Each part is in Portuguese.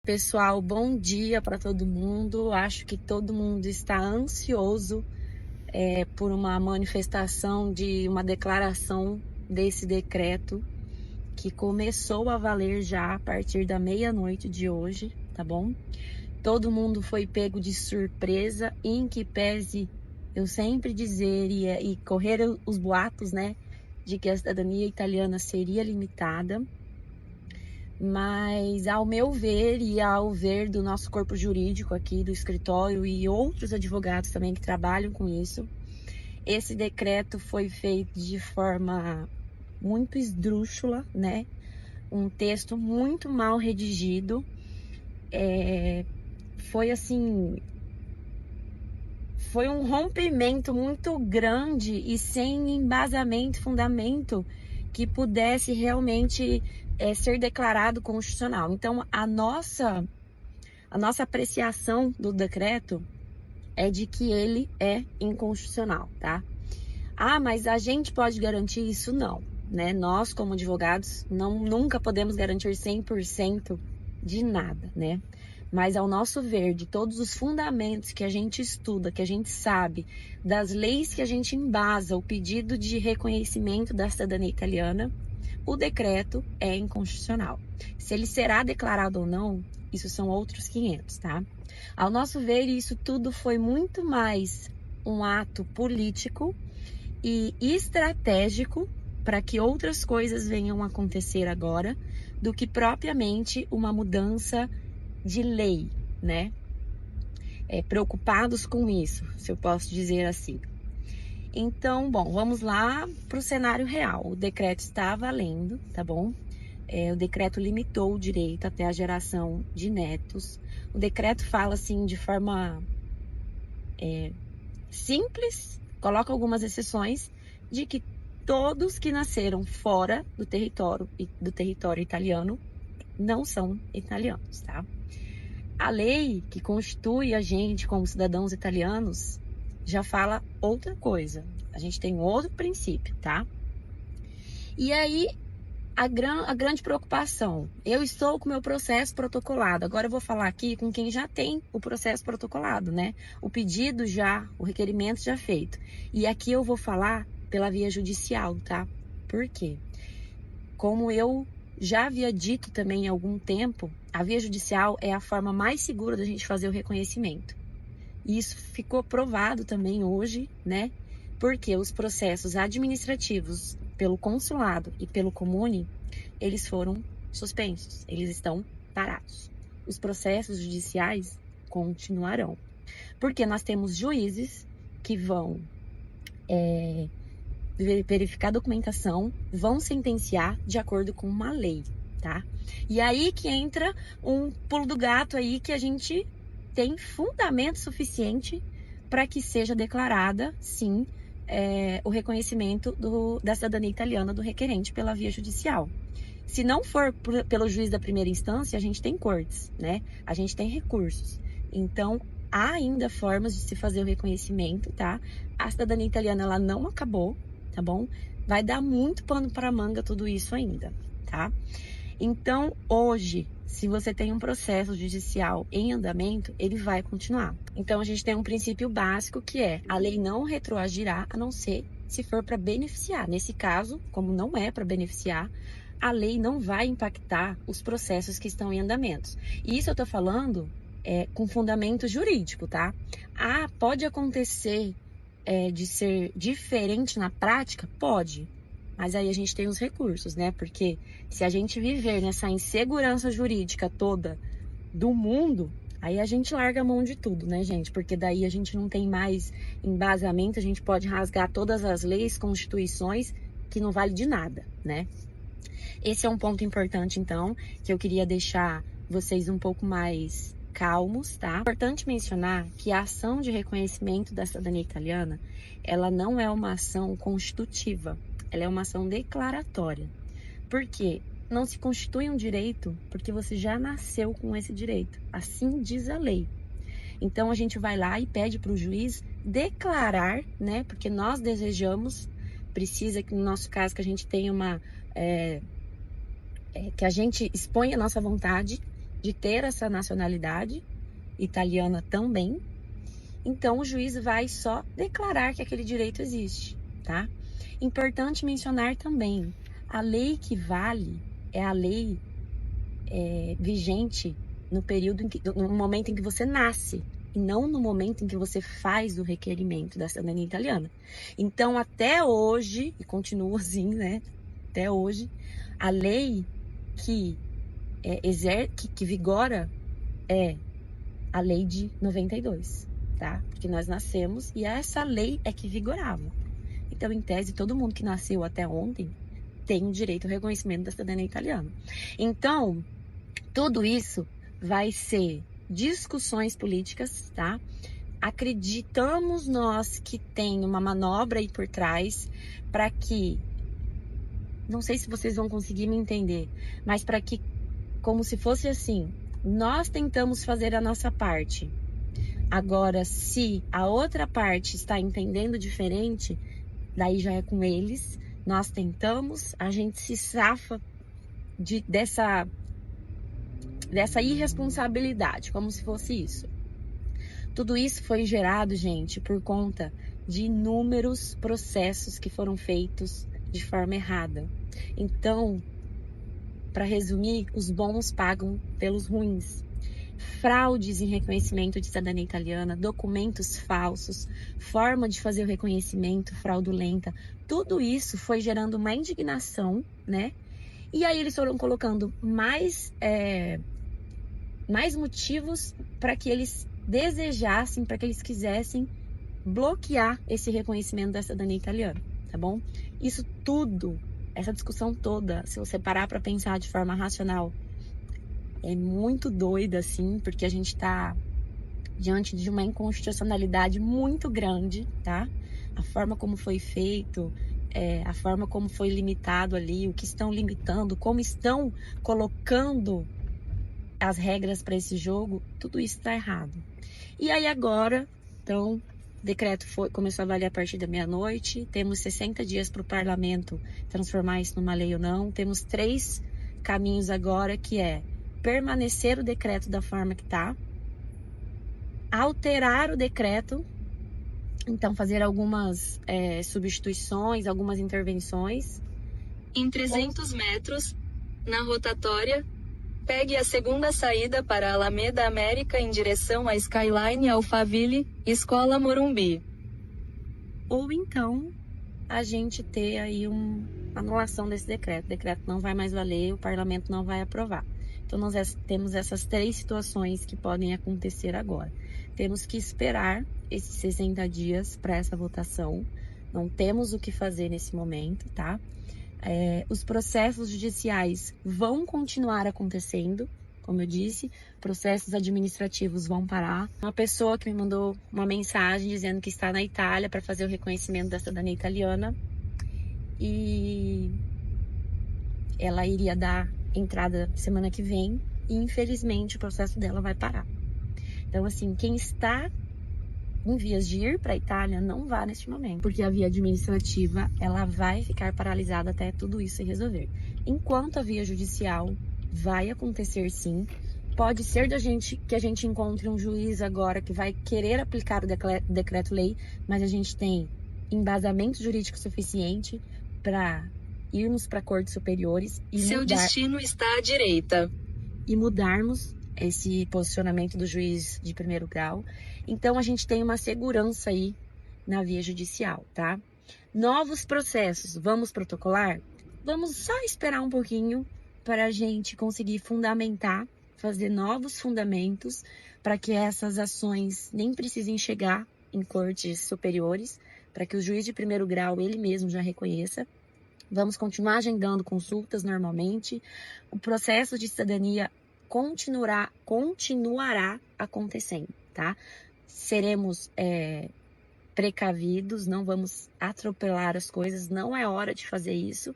Pessoal, bom dia para todo mundo. Acho que todo mundo está ansioso por uma manifestação de uma declaração desse decreto que começou a valer já a partir da meia-noite de hoje, tá bom? Todo mundo foi pego de surpresa, em que pese eu sempre dizer e correr os boatos, né, de que a cidadania italiana seria limitada. Mas, ao meu ver e ao ver do nosso corpo jurídico aqui do escritório e outros advogados também que trabalham com isso, esse decreto foi feito de forma muito esdrúxula, né? Um texto muito mal redigido. Foi assim, foi um rompimento muito grande e sem embasamento, fundamento que pudesse realmente ser declarado constitucional. Então, a nossa apreciação do decreto é de que ele é inconstitucional, tá? Ah, mas a gente pode garantir isso? Não, né? Nós, como advogados, nunca podemos garantir 100% de nada, né? Mas ao nosso ver, de todos os fundamentos que a gente estuda, que a gente sabe, das leis que a gente embasa o pedido de reconhecimento da cidadania italiana, o decreto é inconstitucional. Se ele será declarado ou não, isso são outros 500, tá? Ao nosso ver, isso tudo foi muito mais um ato político e estratégico para que outras coisas venham a acontecer agora, do que propriamente uma mudança de lei, né? Preocupados com isso, se eu posso dizer assim. Então, bom, vamos lá para o cenário real. O decreto está valendo, tá bom? O decreto limitou o direito até a geração de netos. O decreto fala assim de forma simples, coloca algumas exceções, de que todos que nasceram fora do território italiano não são italianos, tá? A lei que constitui a gente como cidadãos italianos já fala outra coisa. A gente tem outro princípio, tá? E aí, a grande preocupação. Eu estou com o meu processo protocolado. Agora eu vou falar aqui com quem já tem o processo protocolado, né? O pedido já, o requerimento já feito. E aqui eu vou falar pela via judicial, tá? Por quê? Como eu já havia dito também há algum tempo, a via judicial é a forma mais segura da gente fazer o reconhecimento. E isso ficou provado também hoje, né? Porque os processos administrativos pelo consulado e pelo comune, eles foram suspensos, eles estão parados. Os processos judiciais continuarão. Porque nós temos juízes que vão verificar a documentação, vão sentenciar de acordo com uma lei, tá? E aí que entra um pulo do gato aí que a gente tem fundamento suficiente para que seja declarada, sim, o reconhecimento da cidadania italiana do requerente pela via judicial. Se não for pelo juiz da primeira instância, a gente tem cortes, né? A gente tem recursos. Então, há ainda formas de se fazer o reconhecimento, tá? A cidadania italiana, ela não acabou, tá bom? Vai dar muito pano para manga tudo isso ainda, tá? Então, hoje, se você tem um processo judicial em andamento, ele vai continuar. Então, a gente tem um princípio básico que é: a lei não retroagirá a não ser se for para beneficiar. Nesse caso, como não é para beneficiar, a lei não vai impactar os processos que estão em andamento. E isso eu tô falando com fundamento jurídico, tá? Ah, pode acontecer de ser diferente na prática? Pode. Mas aí a gente tem os recursos, né? Porque se a gente viver nessa insegurança jurídica toda do mundo, aí a gente larga a mão de tudo, né, gente? Porque daí a gente não tem mais embasamento, a gente pode rasgar todas as leis, constituições, que não vale de nada, né? Esse é um ponto importante, então, que eu queria deixar vocês um pouco mais calmos, tá? É importante mencionar que a ação de reconhecimento da cidadania italiana, ela não é uma ação constitutiva, ela é uma ação declaratória. Por quê? Não se constitui um direito porque você já nasceu com esse direito. Assim diz a lei. Então, a gente vai lá e pede para o juiz declarar, né? Porque nós desejamos, precisa que no nosso caso que a gente tenha que a gente exponha a nossa vontade de ter essa nacionalidade italiana também. Então, o juiz vai só declarar que aquele direito existe, tá? Importante mencionar também, a lei que vale é a lei vigente no momento em que você nasce, e não no momento em que você faz o requerimento da cidadania italiana. Então, até hoje, e continua assim, né? Até hoje, a lei que vigora é a lei de 92, tá? Porque nós nascemos e essa lei é que vigorava. Então, em tese, todo mundo que nasceu até ontem tem o direito ao reconhecimento da cidadania italiana. Então, tudo isso vai ser discussões políticas, tá? Acreditamos nós que tem uma manobra aí por trás para que, não sei se vocês vão conseguir me entender, mas para que, como se fosse assim, nós tentamos fazer a nossa parte. Agora, se a outra parte está entendendo diferente, daí já é com eles. Nós tentamos, a gente se safa dessa irresponsabilidade, como se fosse isso. Tudo isso foi gerado, gente, por conta de inúmeros processos que foram feitos de forma errada. Então, para resumir, os bons pagam pelos ruins. Fraudes em reconhecimento de cidadania italiana, documentos falsos, forma de fazer o reconhecimento fraudulenta, tudo isso foi gerando uma indignação, né? E aí eles foram colocando mais motivos para que eles desejassem, para que eles quisessem bloquear esse reconhecimento da cidadania italiana, tá bom? Isso tudo, essa discussão toda, se você parar para pensar de forma racional, é muito doida, assim, porque a gente tá diante de uma inconstitucionalidade muito grande, tá? A forma como foi feito, a forma como foi limitado ali, o que estão limitando, como estão colocando as regras para esse jogo, tudo isso está errado. E aí agora, então, o decreto começou a valer a partir da meia-noite, temos 60 dias para o parlamento transformar isso numa lei ou não, temos 3 caminhos agora, que é permanecer o decreto da forma que está, alterar o decreto, então fazer algumas substituições, algumas intervenções. Em 300 metros, na rotatória, pegue a segunda saída para a Alameda América em direção à Skyline Alphaville, Escola Morumbi. Ou então, a gente ter aí uma anulação desse decreto. O decreto não vai mais valer, o parlamento não vai aprovar. Então, nós temos essas 3 situações que podem acontecer agora. Temos que esperar esses 60 dias para essa votação. Não temos o que fazer nesse momento, tá? Os processos judiciais vão continuar acontecendo, como eu disse, processos administrativos vão parar. Uma pessoa que me mandou uma mensagem dizendo que está na Itália para fazer o reconhecimento da cidadania italiana e ela iria dar entrada semana que vem e infelizmente o processo dela vai parar. Então, assim, quem está em vias de ir para a Itália, não vá neste momento, porque a via administrativa ela vai ficar paralisada até tudo isso se resolver. Enquanto a via judicial vai acontecer sim, pode ser que a gente encontre um juiz agora que vai querer aplicar o decreto-lei, mas a gente tem embasamento jurídico suficiente para irmos para cortes superiores e Seu destino está à direita. E mudarmos esse posicionamento do juiz de primeiro grau. Então, a gente tem uma segurança aí na via judicial, tá? Novos processos, vamos protocolar? Vamos só esperar um pouquinho para a gente conseguir fundamentar, fazer novos fundamentos para que essas ações nem precisem chegar em cortes superiores, para que o juiz de primeiro grau, ele mesmo já reconheça. Vamos continuar agendando consultas normalmente. O processo de cidadania continuará acontecendo, tá? Seremos precavidos, não vamos atropelar as coisas, não é hora de fazer isso,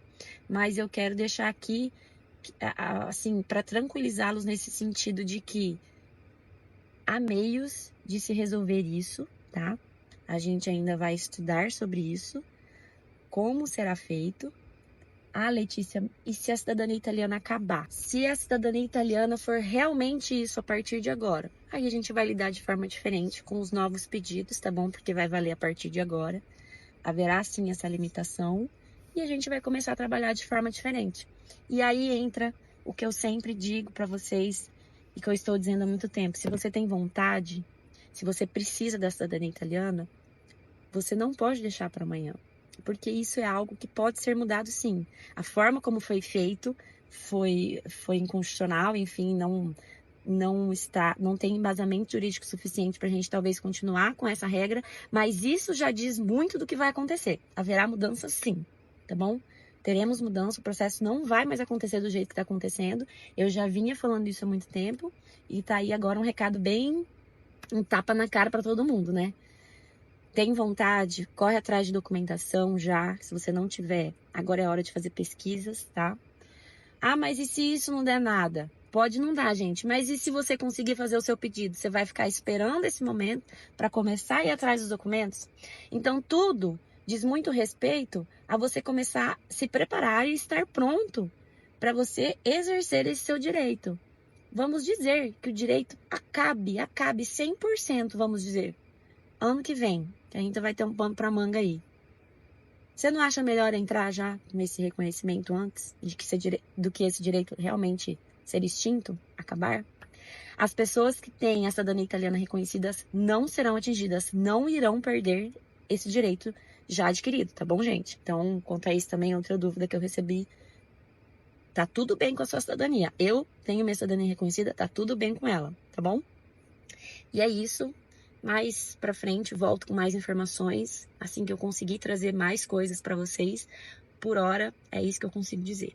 mas eu quero deixar aqui, assim, para tranquilizá-los nesse sentido de que há meios de se resolver isso, tá? A gente ainda vai estudar sobre isso, como será feito, Ah, Letícia, e se a cidadania italiana acabar? Se a cidadania italiana for realmente isso a partir de agora, aí a gente vai lidar de forma diferente com os novos pedidos, tá bom? Porque vai valer a partir de agora. Haverá sim essa limitação e a gente vai começar a trabalhar de forma diferente. E aí entra o que eu sempre digo para vocês e que eu estou dizendo há muito tempo. Se você tem vontade, se você precisa da cidadania italiana, você não pode deixar para amanhã. Porque isso é algo que pode ser mudado sim. A forma como foi feito foi inconstitucional, enfim, não tem embasamento jurídico suficiente para a gente talvez continuar com essa regra, mas isso já diz muito do que vai acontecer. Haverá mudança sim, tá bom? Teremos mudança, o processo não vai mais acontecer do jeito que está acontecendo. Eu já vinha falando isso há muito tempo e tá aí agora um recado bem, um tapa na cara para todo mundo, né? Tem vontade? Corre atrás de documentação já. Se você não tiver, agora é hora de fazer pesquisas, tá? Ah, mas e se isso não der nada? Pode não dar, gente. Mas e se você conseguir fazer o seu pedido? Você vai ficar esperando esse momento para começar a ir atrás dos documentos? Então, tudo diz muito respeito a você começar a se preparar e estar pronto para você exercer esse seu direito. Vamos dizer que o direito acabe 100%, vamos dizer. Ano que vem, que a gente vai ter um pano pra manga aí. Você não acha melhor entrar já nesse reconhecimento antes do que esse direito realmente ser extinto, acabar? As pessoas que têm a cidadania italiana reconhecidas não serão atingidas, não irão perder esse direito já adquirido, tá bom, gente? Então, quanto a isso também, outra dúvida que eu recebi. Tá tudo bem com a sua cidadania. Eu tenho minha cidadania reconhecida, tá tudo bem com ela, tá bom? E é isso. Mais pra frente, volto com mais informações, assim que eu conseguir trazer mais coisas pra vocês. Por hora, é isso que eu consigo dizer.